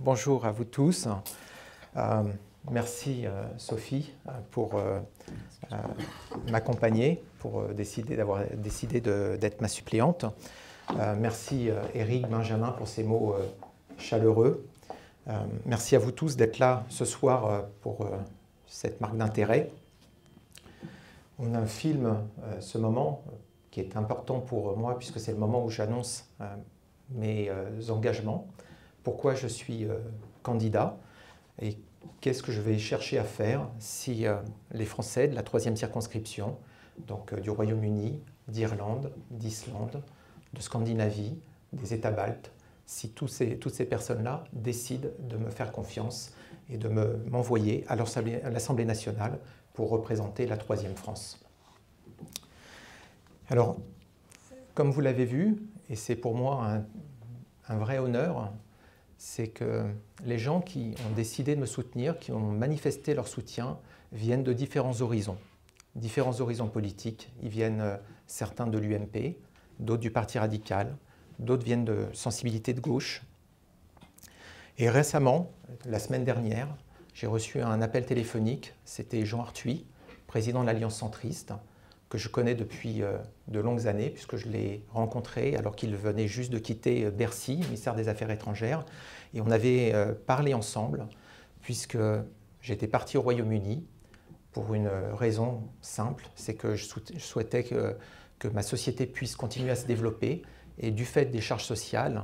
bonjour à vous tous. Merci Sophie pour m'accompagner, pour d'avoir décidé d'être ma suppléante. Merci Éric Benjamin pour ces mots chaleureux. Merci à vous tous d'être là ce soir pour cette marque d'intérêt. On filme ce moment qui est important pour moi puisque c'est le moment où j'annonce mes engagements, pourquoi je suis candidat et qu'est-ce que je vais chercher à faire si les Français de la 3e circonscription, donc du Royaume-Uni, d'Irlande, d'Islande, de Scandinavie, des États baltes, si toutes ces personnes-là décident de me faire confiance et de m'envoyer à l'Assemblée nationale pour représenter la 3e France. Alors, comme vous l'avez vu, et c'est pour moi un vrai honneur, c'est que les gens qui ont décidé de me soutenir, qui ont manifesté leur soutien, viennent de différents horizons politiques. Ils viennent certains de l'UMP, d'autres du Parti radical, d'autres viennent de sensibilités de gauche. Et récemment, la semaine dernière, j'ai reçu un appel téléphonique, c'était Jean Arthuis, président de l'Alliance centriste, que je connais depuis de longues années, puisque je l'ai rencontré alors qu'il venait juste de quitter Bercy, ministère des Affaires étrangères, et on avait parlé ensemble, puisque j'étais parti au Royaume-Uni pour une raison simple, c'est que je souhaitais que ma société puisse continuer à se développer, et du fait des charges sociales,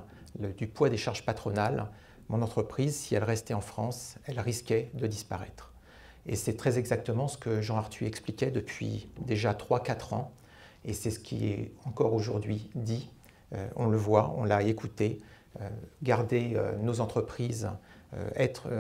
du poids des charges patronales, mon entreprise, si elle restait en France, elle risquait de disparaître. Et c'est très exactement ce que Jean Arthuis expliquait depuis déjà 3-4 ans. Et c'est ce qui est encore aujourd'hui dit. On le voit, on l'a écouté. Garder nos entreprises,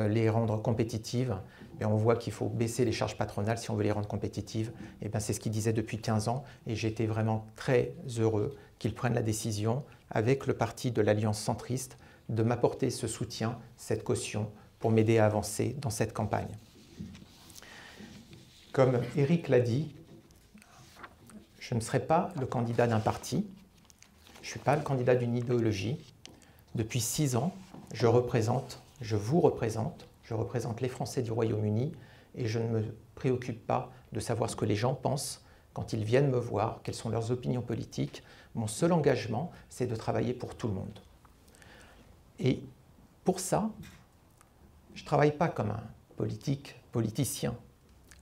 les rendre compétitives, et on voit qu'il faut baisser les charges patronales si on veut les rendre compétitives. Et bien, c'est ce qu'il disait depuis 15 ans. Et j'ai été vraiment très heureux qu'il prenne la décision, avec le parti de l'Alliance centriste, de m'apporter ce soutien, cette caution, pour m'aider à avancer dans cette campagne. Comme Éric l'a dit, je ne serai pas le candidat d'un parti, je ne suis pas le candidat d'une idéologie. Depuis 6 ans, je représente les Français du Royaume-Uni et je ne me préoccupe pas de savoir ce que les gens pensent quand ils viennent me voir, quelles sont leurs opinions politiques. Mon seul engagement, c'est de travailler pour tout le monde. Et pour ça, je ne travaille pas comme un politicien.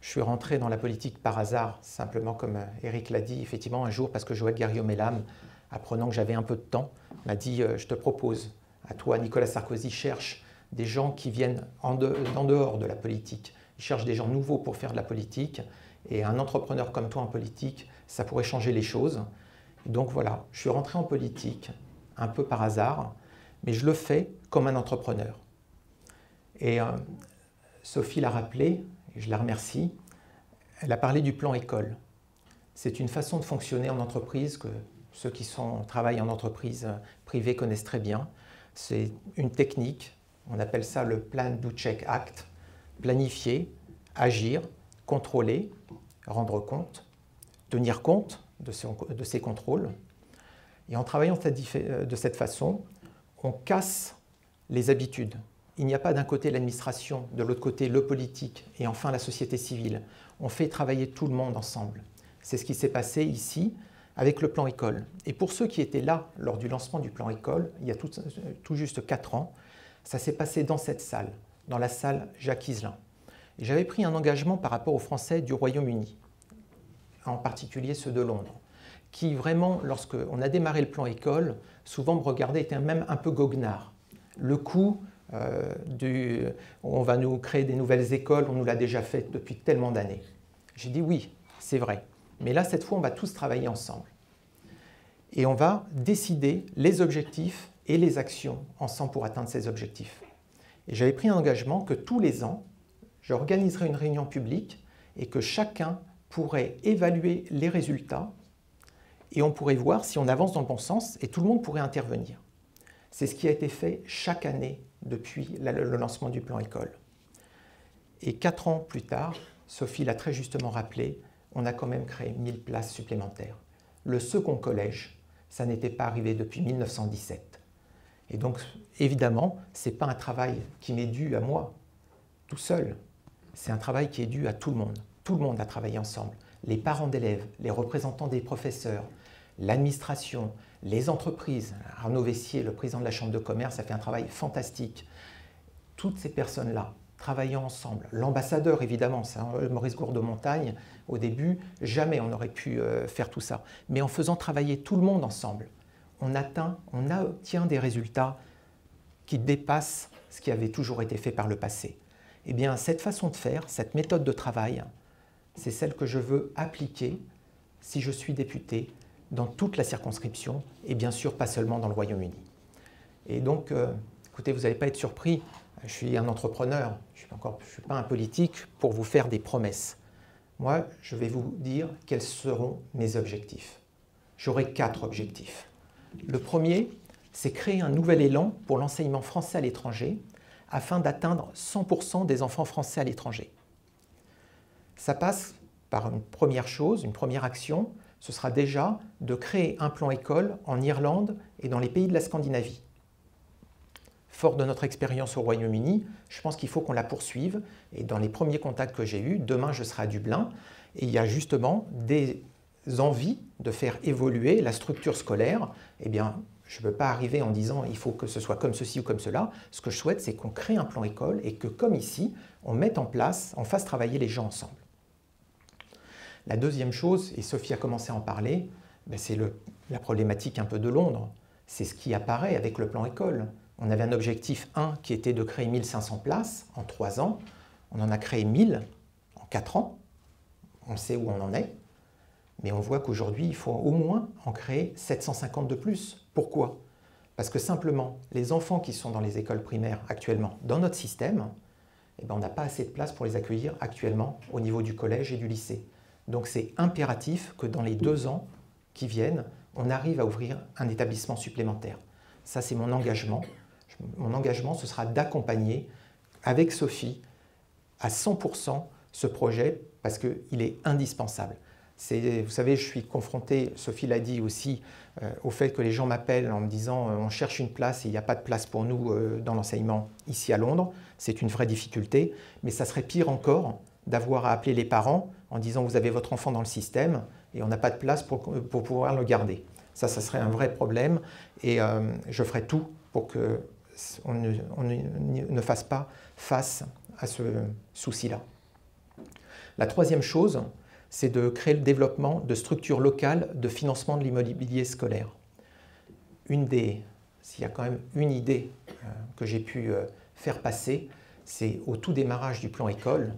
Je suis rentré dans la politique par hasard, simplement comme Éric l'a dit, effectivement un jour, parce que Joël Garriaud-Maylam, apprenant que j'avais un peu de temps, m'a dit « Je te propose, à toi, Nicolas Sarkozy, cherche des gens qui viennent en dehors de la politique. Il cherche des gens nouveaux pour faire de la politique, et un entrepreneur comme toi en politique, ça pourrait changer les choses. » Donc voilà, je suis rentré en politique, un peu par hasard, mais je le fais comme un entrepreneur. Et Sophie l'a rappelé, et je la remercie, elle a parlé du plan école. C'est une façon de fonctionner en entreprise que ceux qui travaillent en entreprise privée connaissent très bien. C'est une technique, on appelle ça le Plan, Do, Check, Act. Planifier, agir, contrôler, rendre compte, tenir compte de ces contrôles. Et en travaillant de cette façon, on casse les habitudes. Il n'y a pas d'un côté l'administration, de l'autre côté le politique et enfin la société civile. On fait travailler tout le monde ensemble. C'est ce qui s'est passé ici avec le plan école. Et pour ceux qui étaient là lors du lancement du plan école, il y a tout juste 4 ans, ça s'est passé dans cette salle, dans la salle Jacques Hiselin. Et j'avais pris un engagement par rapport aux Français du Royaume-Uni, en particulier ceux de Londres, qui vraiment, lorsqu'on a démarré le plan école, souvent me regardaient, étaient même un peu goguenards. Le coup on va nous créer des nouvelles écoles, on nous l'a déjà fait depuis tellement d'années. J'ai dit oui, c'est vrai, mais là, cette fois, on va tous travailler ensemble. Et on va décider les objectifs et les actions ensemble pour atteindre ces objectifs. Et j'avais pris un engagement que tous les ans, j'organiserai une réunion publique et que chacun pourrait évaluer les résultats et on pourrait voir si on avance dans le bon sens et tout le monde pourrait intervenir. C'est ce qui a été fait chaque année depuis le lancement du plan école. Et 4 ans plus tard, Sophie l'a très justement rappelé, on a quand même créé 1000 places supplémentaires. Le second collège, ça n'était pas arrivé depuis 1917. Et donc, évidemment, ce n'est pas un travail qui m'est dû à moi, tout seul. C'est un travail qui est dû à tout le monde. Tout le monde a travaillé ensemble. Les parents d'élèves, les représentants des professeurs, l'administration, les entreprises. Arnaud Vessier, le président de la Chambre de commerce, a fait un travail fantastique. Toutes ces personnes-là, travaillant ensemble, l'ambassadeur évidemment, c'est Maurice Gourde-Montagne, au début, jamais on n'aurait pu faire tout ça. Mais en faisant travailler tout le monde ensemble, on obtient des résultats qui dépassent ce qui avait toujours été fait par le passé. Eh bien, cette façon de faire, cette méthode de travail, c'est celle que je veux appliquer si je suis député dans toute la circonscription et bien sûr pas seulement dans le Royaume-Uni. Et donc, écoutez, vous n'allez pas être surpris, je suis un entrepreneur, je ne suis pas un politique pour vous faire des promesses. Moi, je vais vous dire quels seront mes objectifs. J'aurai 4 objectifs. Le premier, c'est créer un nouvel élan pour l'enseignement français à l'étranger afin d'atteindre 100% des enfants français à l'étranger. Ça passe par une première chose, une première action, ce sera déjà de créer un plan école en Irlande et dans les pays de la Scandinavie. Fort de notre expérience au Royaume-Uni, je pense qu'il faut qu'on la poursuive. Et dans les premiers contacts que j'ai eus, demain je serai à Dublin, et il y a justement des envies de faire évoluer la structure scolaire. Eh bien, je ne peux pas arriver en disant il faut que ce soit comme ceci ou comme cela. Ce que je souhaite, c'est qu'on crée un plan école et que, comme ici, on mette en place, on fasse travailler les gens ensemble. La deuxième chose, et Sophie a commencé à en parler, c'est la problématique un peu de Londres. C'est ce qui apparaît avec le plan école. On avait un objectif 1 qui était de créer 1500 places en 3 ans. On en a créé 1000 en 4 ans. On sait où on en est. Mais on voit qu'aujourd'hui, il faut au moins en créer 750 de plus. Pourquoi? Parce que simplement, les enfants qui sont dans les écoles primaires actuellement, dans notre système, on n'a pas assez de place pour les accueillir actuellement au niveau du collège et du lycée. Donc c'est impératif que dans les 2 ans qui viennent, on arrive à ouvrir un établissement supplémentaire. Ça, c'est mon engagement. Mon engagement, ce sera d'accompagner avec Sophie à 100% ce projet parce qu'il est indispensable. Vous savez, je suis confronté, Sophie l'a dit aussi, au fait que les gens m'appellent en me disant on cherche une place et il n'y a pas de place pour nous dans l'enseignement ici à Londres. C'est une vraie difficulté, mais ça serait pire encore d'avoir à appeler les parents en disant vous avez votre enfant dans le système et on n'a pas de place pour pouvoir le garder. Ça serait un vrai problème et je ferai tout pour qu'on ne fasse pas face à ce souci-là. La troisième chose, c'est de créer le développement de structures locales de financement de l'immobilier scolaire. S'il y a quand même une idée que j'ai pu faire passer, c'est au tout démarrage du plan école,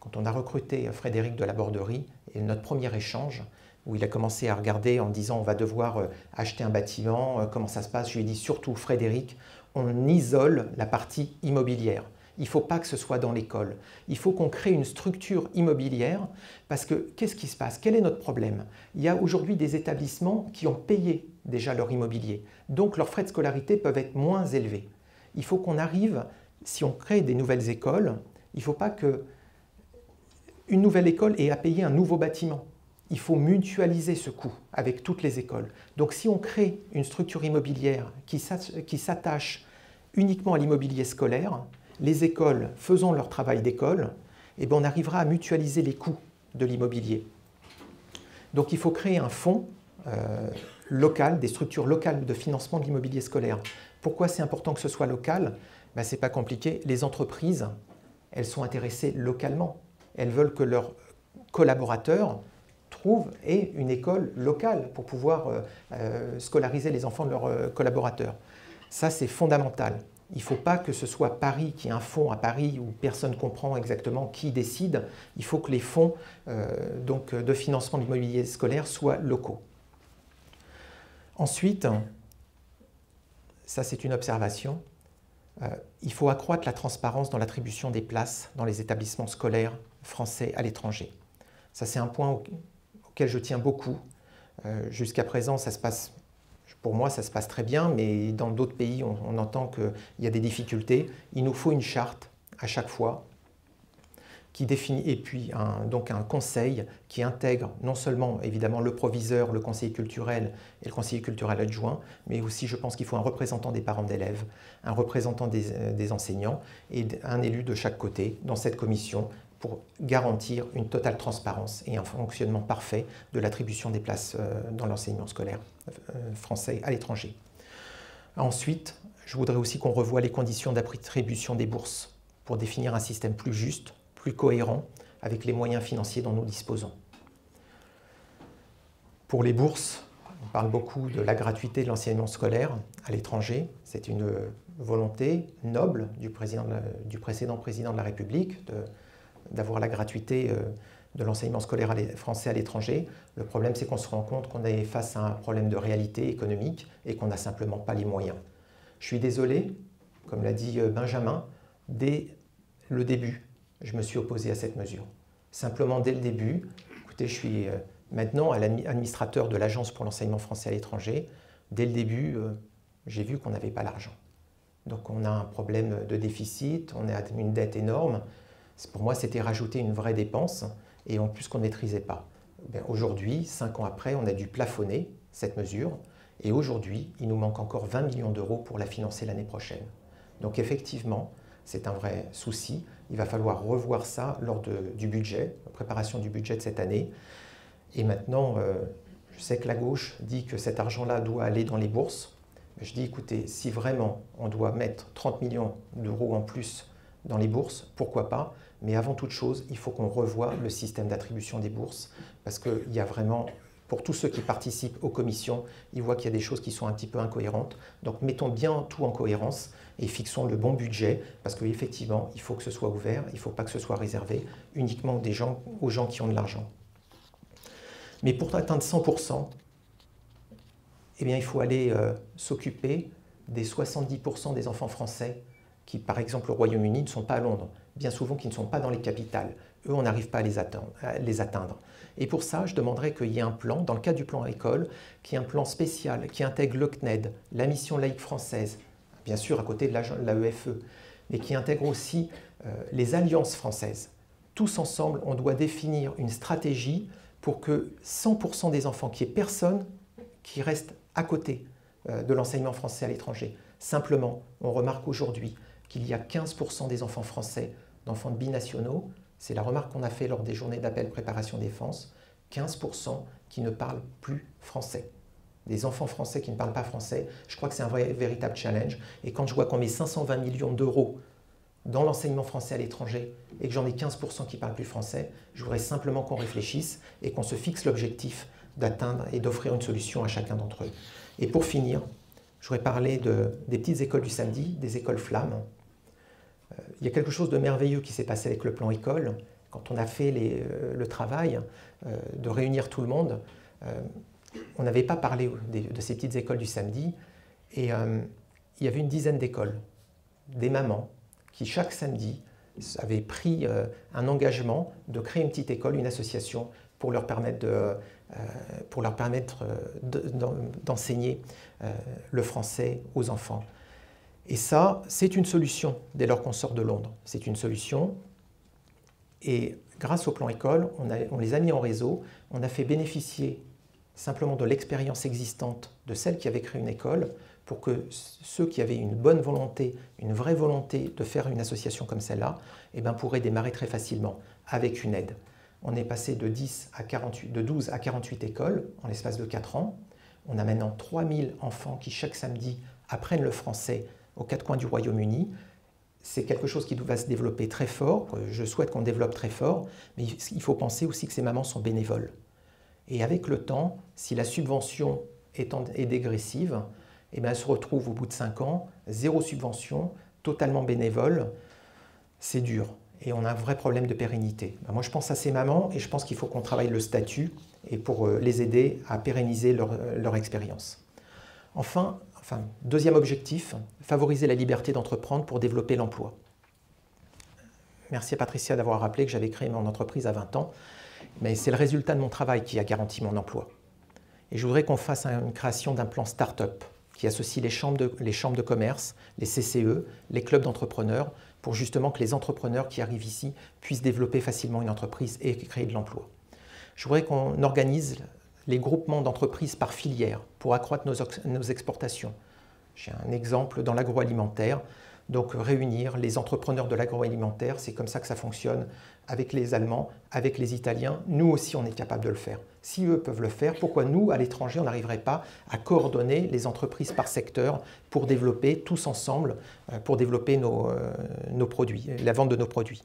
quand on a recruté Frédéric de la Borderie, et notre premier échange, où il a commencé à regarder en disant on va devoir acheter un bâtiment, comment ça se passe. Je lui ai dit surtout Frédéric, on isole la partie immobilière. Il ne faut pas que ce soit dans l'école. Il faut qu'on crée une structure immobilière parce que qu'est-ce qui se passe? Quel est notre problème? Il y a aujourd'hui des établissements qui ont payé déjà leur immobilier. Donc leurs frais de scolarité peuvent être moins élevés. Il faut qu'on arrive, si on crée des nouvelles écoles, il ne faut pas qu'une nouvelle école ait à payer un nouveau bâtiment. Il faut mutualiser ce coût avec toutes les écoles. Donc si on crée une structure immobilière qui s'attache uniquement à l'immobilier scolaire, les écoles faisant leur travail d'école, on arrivera à mutualiser les coûts de l'immobilier. Donc il faut créer un fonds local, des structures locales de financement de l'immobilier scolaire. Pourquoi c'est important que ce soit local? Ce n'est pas compliqué. Les entreprises, elles sont intéressées localement. Elles veulent que leurs collaborateurs trouvent une école locale pour pouvoir scolariser les enfants de leurs collaborateurs. Ça, c'est fondamental. Il ne faut pas que ce soit Paris qui ait un fonds à Paris où personne ne comprend exactement qui décide. Il faut que les fonds de financement de l'immobilier scolaire soient locaux. Ensuite, ça c'est une observation, il faut accroître la transparence dans l'attribution des places dans les établissements scolaires français à l'étranger. Ça c'est un point auquel je tiens beaucoup. Jusqu'à présent, ça se passe... Pour moi, ça se passe très bien, mais dans d'autres pays, on entend qu'il y a des difficultés. Il nous faut une charte à chaque fois qui définit, et puis donc un conseil qui intègre non seulement évidemment le proviseur, le conseiller culturel et le conseiller culturel adjoint, mais aussi je pense qu'il faut un représentant des parents d'élèves, un représentant des enseignants et un élu de chaque côté dans cette commission pour garantir une totale transparence et un fonctionnement parfait de l'attribution des places dans l'enseignement scolaire français à l'étranger. Ensuite, je voudrais aussi qu'on revoie les conditions d'attribution des bourses pour définir un système plus juste, plus cohérent avec les moyens financiers dont nous disposons. Pour les bourses, on parle beaucoup de la gratuité de l'enseignement scolaire à l'étranger. C'est une volonté noble du précédent président de la République d'avoir la gratuité de l'enseignement scolaire français à l'étranger. Le problème, c'est qu'on se rend compte qu'on est face à un problème de réalité économique et qu'on n'a simplement pas les moyens. Je suis désolé, comme l'a dit Benjamin, dès le début, je me suis opposé à cette mesure. Simplement, dès le début, écoutez, je suis maintenant administrateur de l'Agence pour l'enseignement français à l'étranger. Dès le début, j'ai vu qu'on n'avait pas l'argent. Donc on a un problème de déficit, on a une dette énorme. Pour moi, c'était rajouter une vraie dépense et en plus qu'on ne maîtrisait pas. Aujourd'hui, 5 ans après, on a dû plafonner cette mesure et aujourd'hui, il nous manque encore 20 millions d'euros pour la financer l'année prochaine. Donc effectivement, c'est un vrai souci. Il va falloir revoir ça lors du budget, la préparation du budget de cette année. Et maintenant, je sais que la gauche dit que cet argent-là doit aller dans les bourses. Je dis, écoutez, si vraiment on doit mettre 30 millions d'euros en plus dans les bourses, pourquoi pas? Mais avant toute chose, il faut qu'on revoie le système d'attribution des bourses parce qu'il y a vraiment, pour tous ceux qui participent aux commissions, ils voient qu'il y a des choses qui sont un petit peu incohérentes. Donc mettons bien tout en cohérence et fixons le bon budget parce qu'effectivement, il faut que ce soit ouvert, il ne faut pas que ce soit réservé uniquement aux gens qui ont de l'argent. Mais pour atteindre 100%, eh bien, il faut aller s'occuper des 70% des enfants français qui, par exemple, au Royaume-Uni, ne sont pas à Londres, bien souvent qui ne sont pas dans les capitales. Eux, on n'arrive pas à les atteindre. Et pour ça, je demanderais qu'il y ait un plan, dans le cadre du plan école, qui est un plan spécial, qui intègre le CNED, la mission laïque française, bien sûr à côté de l'AEFE, mais qui intègre aussi les alliances françaises. Tous ensemble, on doit définir une stratégie pour que 100% des enfants, qu'il n'y ait personne qui reste à côté de l'enseignement français à l'étranger. Simplement, on remarque aujourd'hui qu'il y a 15% des enfants français, d'enfants binationaux, c'est la remarque qu'on a fait lors des journées d'appel préparation défense, 15% qui ne parlent plus français. Des enfants français qui ne parlent pas français, je crois que c'est un véritable challenge. Et quand je vois qu'on met 520 millions d'euros dans l'enseignement français à l'étranger et que j'en ai 15% qui ne parlent plus français, je voudrais simplement qu'on réfléchisse et qu'on se fixe l'objectif d'atteindre et d'offrir une solution à chacun d'entre eux. Et pour finir, je voudrais parler des petites écoles du samedi, des écoles flammes. Il y a quelque chose de merveilleux qui s'est passé avec le plan école. Quand on a fait le travail de réunir tout le monde, on n'avait pas parlé de ces petites écoles du samedi. Et il y avait une dizaine d'écoles, des mamans, qui chaque samedi avaient pris un engagement de créer une petite école, une association, pour leur permettre d'enseigner le français aux enfants. Et ça, c'est une solution dès lors qu'on sort de Londres. C'est une solution. Et grâce au plan école, on les a mis en réseau. On a fait bénéficier simplement de l'expérience existante de celles qui avaient créé une école pour que ceux qui avaient une bonne volonté, une vraie volonté de faire une association comme celle-là, eh ben, pourraient démarrer très facilement avec une aide. On est passé de 12 à 48 écoles en l'espace de 4 ans. On a maintenant 3000 enfants qui, chaque samedi, apprennent le français aux 4 coins du Royaume-Uni. C'est quelque chose qui va se développer très fort. Je souhaite qu'on développe très fort, mais il faut penser aussi que ces mamans sont bénévoles. Et avec le temps, si la subvention est dégressive, eh bien, elle se retrouve au bout de 5 ans, 0 subvention, totalement bénévole. C'est dur. Et on a un vrai problème de pérennité. Moi, je pense à ces mamans et je pense qu'il faut qu'on travaille le statut et pour les aider à pérenniser leur expérience. Enfin, deuxième objectif, favoriser la liberté d'entreprendre pour développer l'emploi. Merci à Patricia d'avoir rappelé que j'avais créé mon entreprise à 20 ans, mais c'est le résultat de mon travail qui a garanti mon emploi. Et je voudrais qu'on fasse une création d'un plan start-up qui associe les chambres de commerce, les CCE, les clubs d'entrepreneurs, pour justement que les entrepreneurs qui arrivent ici puissent développer facilement une entreprise et créer de l'emploi. Je voudrais qu'on organise les groupements d'entreprises par filière pour accroître nos exportations. J'ai un exemple dans l'agroalimentaire. Donc réunir les entrepreneurs de l'agroalimentaire, c'est comme ça que ça fonctionne avec les Allemands, avec les Italiens. Nous aussi, on est capable de le faire. Si eux peuvent le faire, pourquoi nous, à l'étranger, on n'arriverait pas à coordonner les entreprises par secteur pour développer tous ensemble, pour développer nos produits, la vente de nos produits.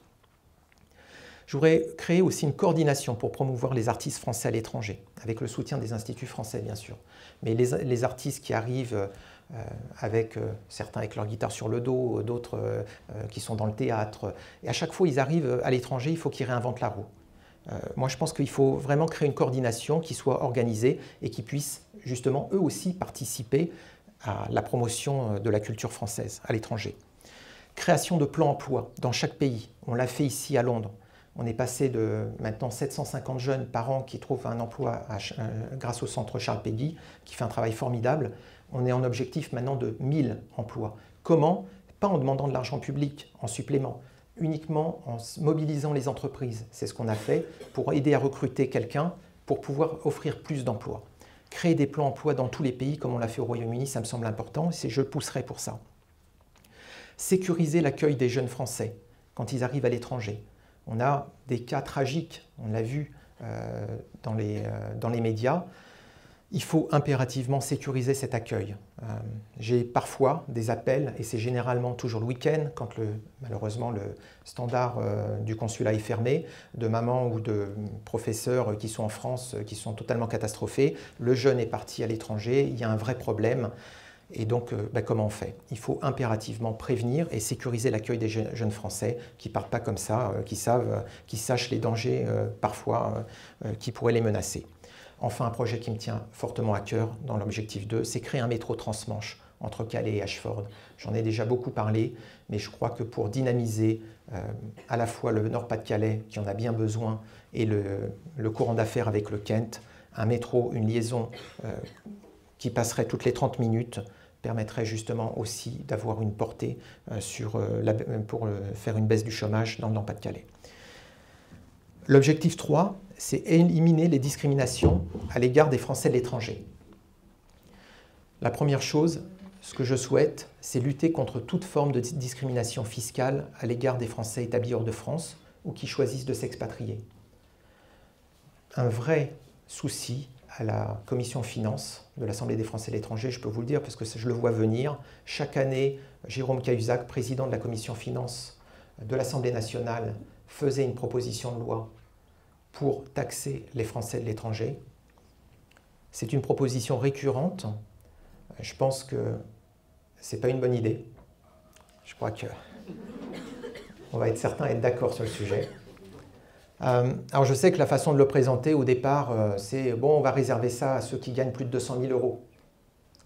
Je voudrais créer aussi une coordination pour promouvoir les artistes français à l'étranger, avec le soutien des instituts français, bien sûr. Mais les artistes qui arrivent certains avec leur guitare sur le dos, d'autres qui sont dans le théâtre. Et à chaque fois ils arrivent à l'étranger, il faut qu'ils réinventent la roue. Moi je pense qu'il faut vraiment créer une coordination qui soit organisée et qui puisse justement eux aussi participer à la promotion de la culture française à l'étranger. Création de plans emploi dans chaque pays. On l'a fait ici à Londres. On est passé de maintenant 750 jeunes par an qui trouvent un emploi grâce au centre Charles Péguy, qui fait un travail formidable. On est en objectif maintenant de 1000 emplois. Comment? Pas en demandant de l'argent public en supplément, uniquement en mobilisant les entreprises. C'est ce qu'on a fait pour aider à recruter quelqu'un pour pouvoir offrir plus d'emplois. Créer des plans emploi dans tous les pays comme on l'a fait au Royaume-Uni, ça me semble important et je pousserai pour ça. Sécuriser l'accueil des jeunes Français quand ils arrivent à l'étranger. On a des cas tragiques, on l'a vu dans les médias. Il faut impérativement sécuriser cet accueil. J'ai parfois des appels, et c'est généralement toujours le week-end, quand malheureusement le standard du consulat est fermé, de mamans ou de professeurs qui sont en France, qui sont totalement catastrophés. Le jeune est parti à l'étranger, il y a un vrai problème. Et donc, comment on fait? Il faut impérativement prévenir et sécuriser l'accueil des jeunes Français qui ne partent pas comme ça, qui sachent les dangers parfois qui pourraient les menacer. Enfin, un projet qui me tient fortement à cœur dans l'objectif 2, c'est créer un métro transmanche entre Calais et Ashford. J'en ai déjà beaucoup parlé, mais je crois que pour dynamiser à la fois le Nord-Pas-de-Calais, qui en a bien besoin, et le courant d'affaires avec le Kent, un métro, une liaison qui passerait toutes les 30 minutes, permettrait justement aussi d'avoir une portée pour faire une baisse du chômage dans le Nord-Pas-de-Calais. L'objectif 3, c'est éliminer les discriminations à l'égard des Français de l'étranger. La première chose, ce que je souhaite, c'est lutter contre toute forme de discrimination fiscale à l'égard des Français établis hors de France ou qui choisissent de s'expatrier. Un vrai souci à la Commission Finances de l'Assemblée des Français de l'étranger, je peux vous le dire parce que je le vois venir. Chaque année, Jérôme Cahuzac, président de la Commission Finances de l'Assemblée nationale, faisait une proposition de loi pour taxer les Français de l'étranger. C'est une proposition récurrente. Je pense que ce n'est pas une bonne idée. Je crois qu'on va être certains être d'accord sur le sujet. Alors je sais que la façon de le présenter au départ, c'est bon, on va réserver ça à ceux qui gagnent plus de 200 000 euros.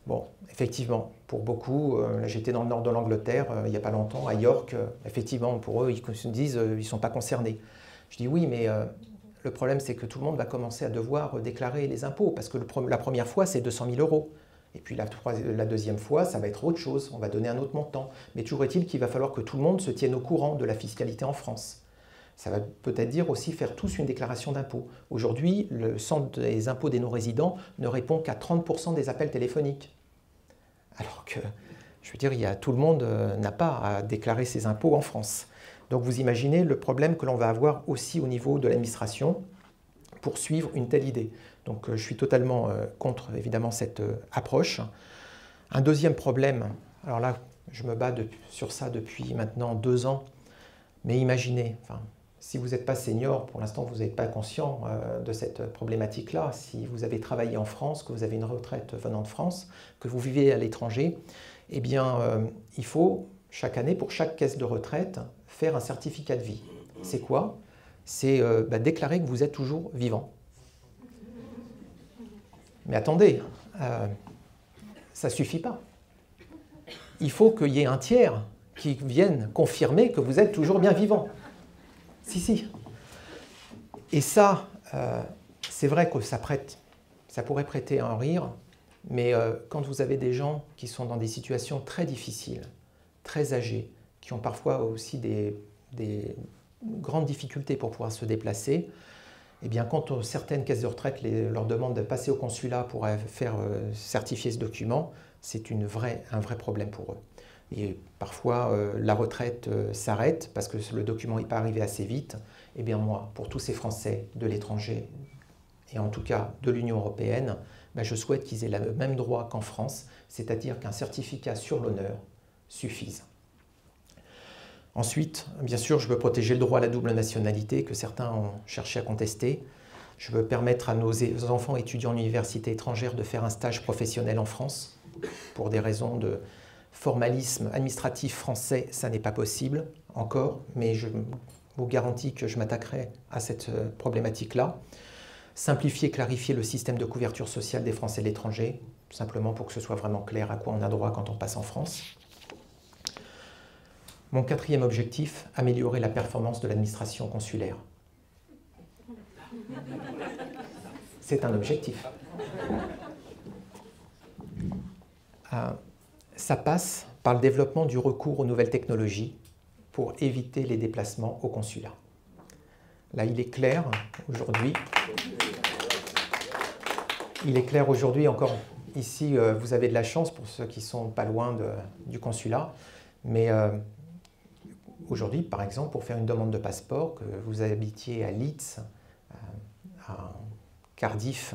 Bon, effectivement, pour beaucoup, là j'étais dans le nord de l'Angleterre il n'y a pas longtemps, à York, effectivement, pour eux, ils se disent ils ne sont pas concernés. Je dis oui, mais le problème c'est que tout le monde va commencer à devoir déclarer les impôts, parce que la première fois c'est 200 000 euros. Et puis la deuxième fois, ça va être autre chose, on va donner un autre montant. Mais toujours est-il qu'il va falloir que tout le monde se tienne au courant de la fiscalité en France. Ça va peut-être dire aussi faire tous une déclaration d'impôt. Aujourd'hui, le centre des impôts des non-résidents ne répond qu'à 30% des appels téléphoniques. Alors que, je veux dire, tout le monde n'a pas à déclarer ses impôts en France. Donc vous imaginez le problème que l'on va avoir aussi au niveau de l'administration pour suivre une telle idée. Donc je suis totalement contre, évidemment, cette approche. Un deuxième problème, alors là, je me bats sur ça depuis maintenant 2 ans, mais imaginez, si vous n'êtes pas senior, pour l'instant vous n'êtes pas conscient de cette problématique-là, si vous avez travaillé en France, que vous avez une retraite venant de France, que vous vivez à l'étranger, eh bien il faut chaque année, pour chaque caisse de retraite, faire un certificat de vie. C'est quoi? C'est déclarer que vous êtes toujours vivant. Mais attendez, ça ne suffit pas. Il faut qu'il y ait un tiers qui vienne confirmer que vous êtes toujours bien vivant. Si. Et ça, c'est vrai que ça pourrait prêter à en rire, Mais quand vous avez des gens qui sont dans des situations très difficiles, très âgés, qui ont parfois aussi des grandes difficultés pour pouvoir se déplacer, eh bien, quand certaines caisses de retraite leur demandent de passer au consulat pour faire certifier ce document, c'est un vrai problème pour eux. Et parfois, la retraite s'arrête parce que le document n'est pas arrivé assez vite. Eh bien moi, pour tous ces Français de l'étranger, et en tout cas de l'Union européenne, je souhaite qu'ils aient le même droit qu'en France, c'est-à-dire qu'un certificat sur l'honneur suffise. Ensuite, bien sûr, je veux protéger le droit à la double nationalité que certains ont cherché à contester. Je veux permettre à nos enfants étudiants en université étrangère de faire un stage professionnel en France. Pour des raisons de formalisme administratif français, ça n'est pas possible encore, mais je vous garantis que je m'attaquerai à cette problématique-là. Simplifier, clarifier le système de couverture sociale des Français de l'étranger, simplement pour que ce soit vraiment clair à quoi on a droit quand on passe en France. Mon quatrième objectif, améliorer la performance de l'administration consulaire. C'est un objectif. Ça passe par le développement du recours aux nouvelles technologies pour éviter les déplacements au consulat. Là, il est clair aujourd'hui, encore ici, vous avez de la chance pour ceux qui ne sont pas loin du consulat, mais aujourd'hui, par exemple, pour faire une demande de passeport, que vous habitiez à Leeds, à Cardiff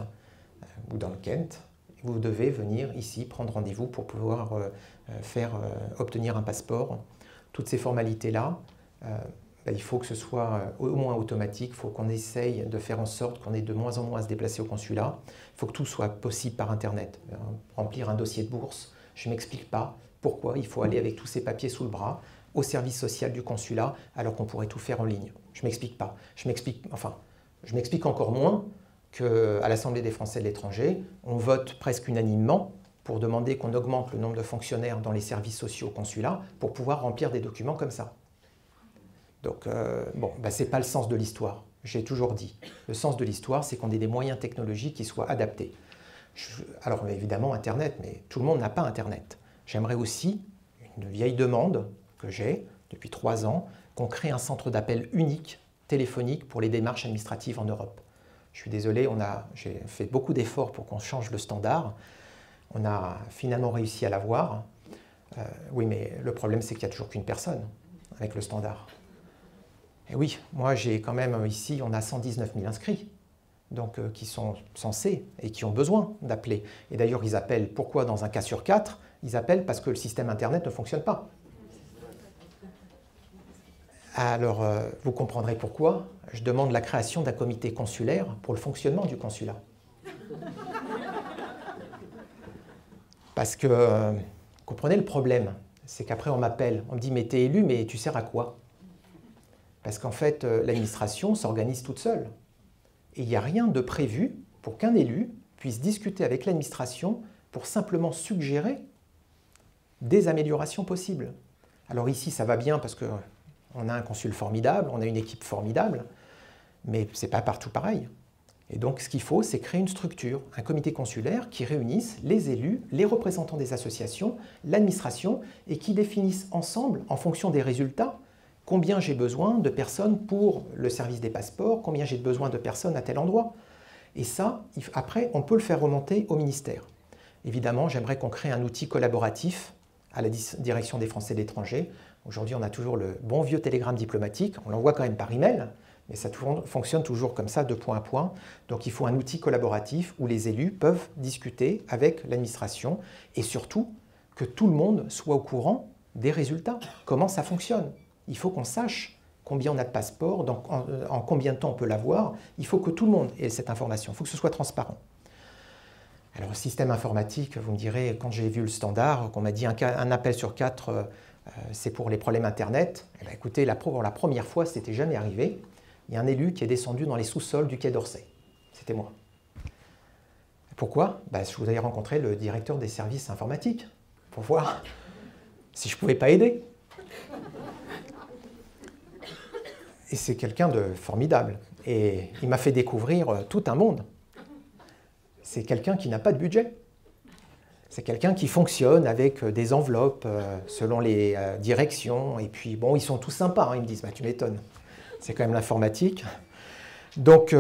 ou dans le Kent, vous devez venir ici prendre rendez-vous pour pouvoir obtenir un passeport. Toutes ces formalités-là, il faut que ce soit au moins automatique, il faut qu'on essaye de faire en sorte qu'on ait de moins en moins à se déplacer au consulat. Il faut que tout soit possible par Internet. Remplir un dossier de bourse, je ne m'explique pas pourquoi il faut aller avec tous ces papiers sous le bras au service social du consulat alors qu'on pourrait tout faire en ligne. Je ne m'explique pas. Je m'explique encore moins qu'à l'Assemblée des Français de l'étranger, on vote presque unanimement pour demander qu'on augmente le nombre de fonctionnaires dans les services sociaux au consulat pour pouvoir remplir des documents comme ça. Donc, ce n'est pas le sens de l'histoire, j'ai toujours dit. Le sens de l'histoire, c'est qu'on ait des moyens technologiques qui soient adaptés. Alors, évidemment, Internet, mais tout le monde n'a pas Internet. J'aimerais aussi, une vieille demande que j'ai depuis 3 ans, qu'on crée un centre d'appel unique téléphonique pour les démarches administratives en Europe. Je suis désolé, j'ai fait beaucoup d'efforts pour qu'on change le standard. On a finalement réussi à l'avoir. Oui, mais le problème, c'est qu'il n'y a toujours qu'une personne avec le standard. Et oui, moi, j'ai quand même ici, on a 119 000 inscrits, donc qui sont censés et qui ont besoin d'appeler. Et d'ailleurs, ils appellent, pourquoi dans un cas sur 4? Ils appellent parce que le système Internet ne fonctionne pas. Alors, vous comprendrez pourquoi je demande la création d'un comité consulaire pour le fonctionnement du consulat. Parce que, vous comprenez le problème, c'est qu'après on m'appelle, on me dit « mais t'es élu, mais tu sers à quoi ?» Parce qu'en fait, l'administration s'organise toute seule. Et il n'y a rien de prévu pour qu'un élu puisse discuter avec l'administration pour simplement suggérer des améliorations possibles. Alors ici, ça va bien parce qu'on a un consul formidable, on a une équipe formidable, mais ce n'est pas partout pareil. Et donc, ce qu'il faut, c'est créer une structure, un comité consulaire qui réunisse les élus, les représentants des associations, l'administration, et qui définissent ensemble, en fonction des résultats, combien j'ai besoin de personnes pour le service des passeports, combien j'ai besoin de personnes à tel endroit. Et ça, après, on peut le faire remonter au ministère. Évidemment, j'aimerais qu'on crée un outil collaboratif à la direction des Français de l'étranger. Aujourd'hui, on a toujours le bon vieux télégramme diplomatique, on l'envoie quand même par email, mais ça fonctionne toujours comme ça, de point à point. Donc il faut un outil collaboratif où les élus peuvent discuter avec l'administration et surtout que tout le monde soit au courant des résultats, comment ça fonctionne. Il faut qu'on sache combien on a de passeports, donc en combien de temps on peut l'avoir. Il faut que tout le monde ait cette information, il faut que ce soit transparent. Alors, le système informatique, vous me direz, quand j'ai vu le standard, qu'on m'a dit un appel sur 4, c'est pour les problèmes Internet. Eh bien, écoutez, pour la première fois, ce n'était jamais arrivé. Il y a un élu qui est descendu dans les sous-sols du Quai d'Orsay. C'était moi. Pourquoi? Je voulais rencontrer le directeur des services informatiques pour voir si je ne pouvais pas aider. Et c'est quelqu'un de formidable. Et il m'a fait découvrir tout un monde. C'est quelqu'un qui n'a pas de budget. C'est quelqu'un qui fonctionne avec des enveloppes selon les directions. Et puis, bon, ils sont tous sympas, hein, ils me disent, bah, tu m'étonnes. C'est quand même l'informatique. Donc,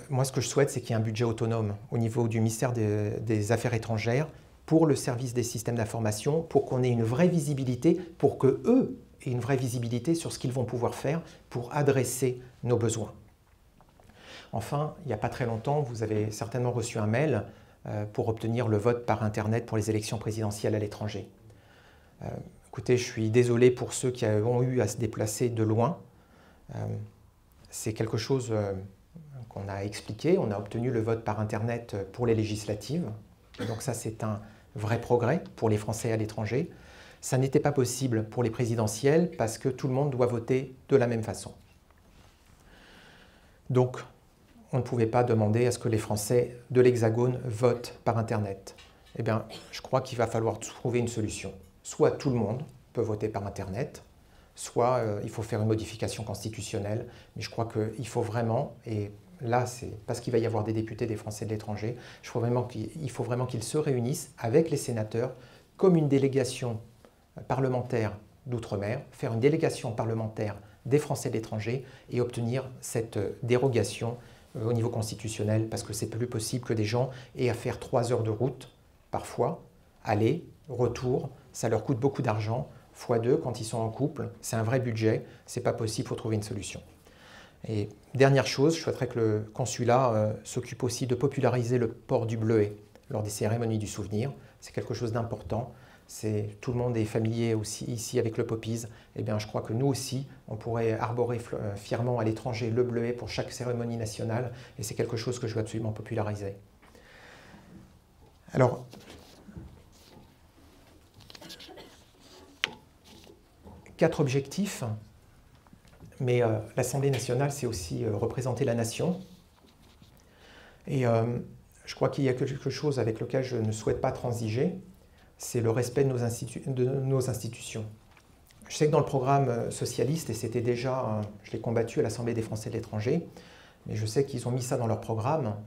moi, ce que je souhaite, c'est qu'il y ait un budget autonome au niveau du ministère des Affaires étrangères pour le service des systèmes d'information, pour qu'on ait une vraie visibilité, pour qu'eux aient une vraie visibilité sur ce qu'ils vont pouvoir faire pour adresser nos besoins. Enfin, il n'y a pas très longtemps, vous avez certainement reçu un mail pour obtenir le vote par Internet pour les élections présidentielles à l'étranger. Écoutez, je suis désolé pour ceux qui ont eu à se déplacer de loin. C'est quelque chose qu'on a expliqué. On a obtenu le vote par Internet pour les législatives. Donc ça, c'est un vrai progrès pour les Français à l'étranger. Ça n'était pas possible pour les présidentielles parce que tout le monde doit voter de la même façon. Donc, on ne pouvait pas demander à ce que les Français de l'Hexagone votent par Internet. Eh bien, je crois qu'il va falloir trouver une solution. Soit tout le monde peut voter par Internet, soit il faut faire une modification constitutionnelle. Mais je crois qu'il faut vraiment, et là c'est parce qu'il va y avoir des députés des Français de l'étranger, il faut vraiment qu'ils se réunissent avec les sénateurs comme une délégation parlementaire d'outre-mer, faire une délégation parlementaire des Français de l'étranger et obtenir cette dérogation au niveau constitutionnel, parce que c'est plus possible que des gens aient à faire 3 heures de route, parfois, aller, retour, ça leur coûte beaucoup d'argent, x2 quand ils sont en couple, c'est un vrai budget, c'est pas possible, il faut trouver une solution. Et dernière chose, je souhaiterais que le consulat s'occupe aussi de populariser le port du bleuet lors des cérémonies du souvenir, c'est quelque chose d'important. Tout le monde est familier aussi ici avec le poppies. Eh bien, je crois que nous aussi, on pourrait arborer fièrement à l'étranger le bleuet pour chaque cérémonie nationale, et c'est quelque chose que je veux absolument populariser. Alors, quatre objectifs, mais l'Assemblée nationale, c'est aussi représenter la nation. Et je crois qu'il y a quelque chose avec lequel je ne souhaite pas transiger, c'est le respect de nos institutions. Je sais que dans le programme socialiste, et c'était déjà, je l'ai combattu à l'Assemblée des Français de l'étranger, mais je sais qu'ils ont mis ça dans leur programme,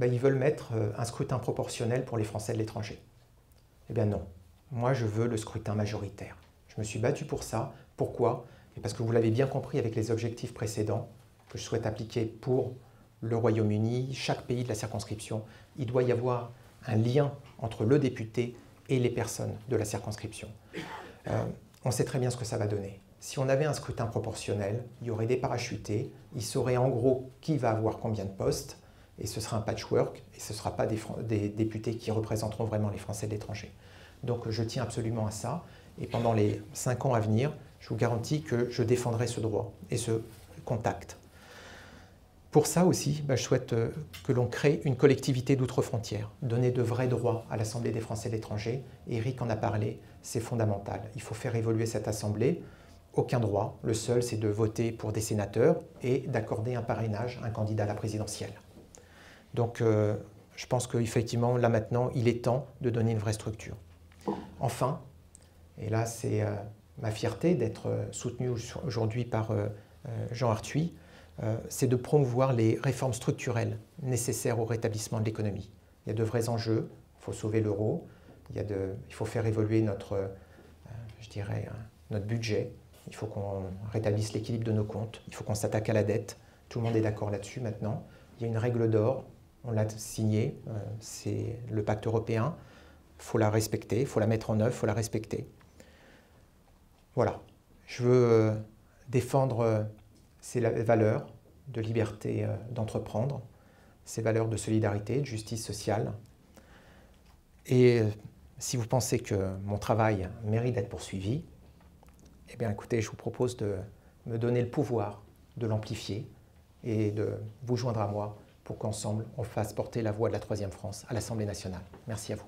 ils veulent mettre un scrutin proportionnel pour les Français de l'étranger. Eh bien non, moi je veux le scrutin majoritaire. Je me suis battu pour ça. Pourquoi? Et parce que vous l'avez bien compris avec les objectifs précédents que je souhaite appliquer pour le Royaume-Uni, chaque pays de la circonscription, il doit y avoir un lien entre le député et les personnes de la circonscription. On sait très bien ce que ça va donner. Si on avait un scrutin proportionnel, il y aurait des parachutés, ils sauraient en gros qui va avoir combien de postes, et ce sera un patchwork, et ce ne sera pas des députés qui représenteront vraiment les Français de l'étranger. Donc je tiens absolument à ça, et pendant les 5 ans à venir, je vous garantis que je défendrai ce droit et ce contact. Pour ça aussi, je souhaite que l'on crée une collectivité d'outre-frontières, donner de vrais droits à l'Assemblée des Français de l'étranger. Eric en a parlé, c'est fondamental. Il faut faire évoluer cette Assemblée. Aucun droit, le seul c'est de voter pour des sénateurs et d'accorder un parrainage à un candidat à la présidentielle. Donc je pense qu'effectivement, là maintenant, il est temps de donner une vraie structure. Enfin, et là c'est ma fierté d'être soutenu aujourd'hui par Jean Arthuis, c'est de promouvoir les réformes structurelles nécessaires au rétablissement de l'économie. Il y a de vrais enjeux, il faut sauver l'euro, il faut faire évoluer notre budget, il faut qu'on rétablisse l'équilibre de nos comptes, il faut qu'on s'attaque à la dette, tout le monde est d'accord là-dessus maintenant. Il y a une règle d'or, on l'a signée, c'est le pacte européen, il faut la respecter, il faut la mettre en œuvre, il faut la respecter. Voilà, je veux défendre ces valeurs de liberté d'entreprendre, ces valeurs de solidarité, de justice sociale. Et si vous pensez que mon travail mérite d'être poursuivi, eh bien écoutez, je vous propose de me donner le pouvoir de l'amplifier et de vous joindre à moi pour qu'ensemble on fasse porter la voix de la Troisième France à l'Assemblée nationale. Merci à vous.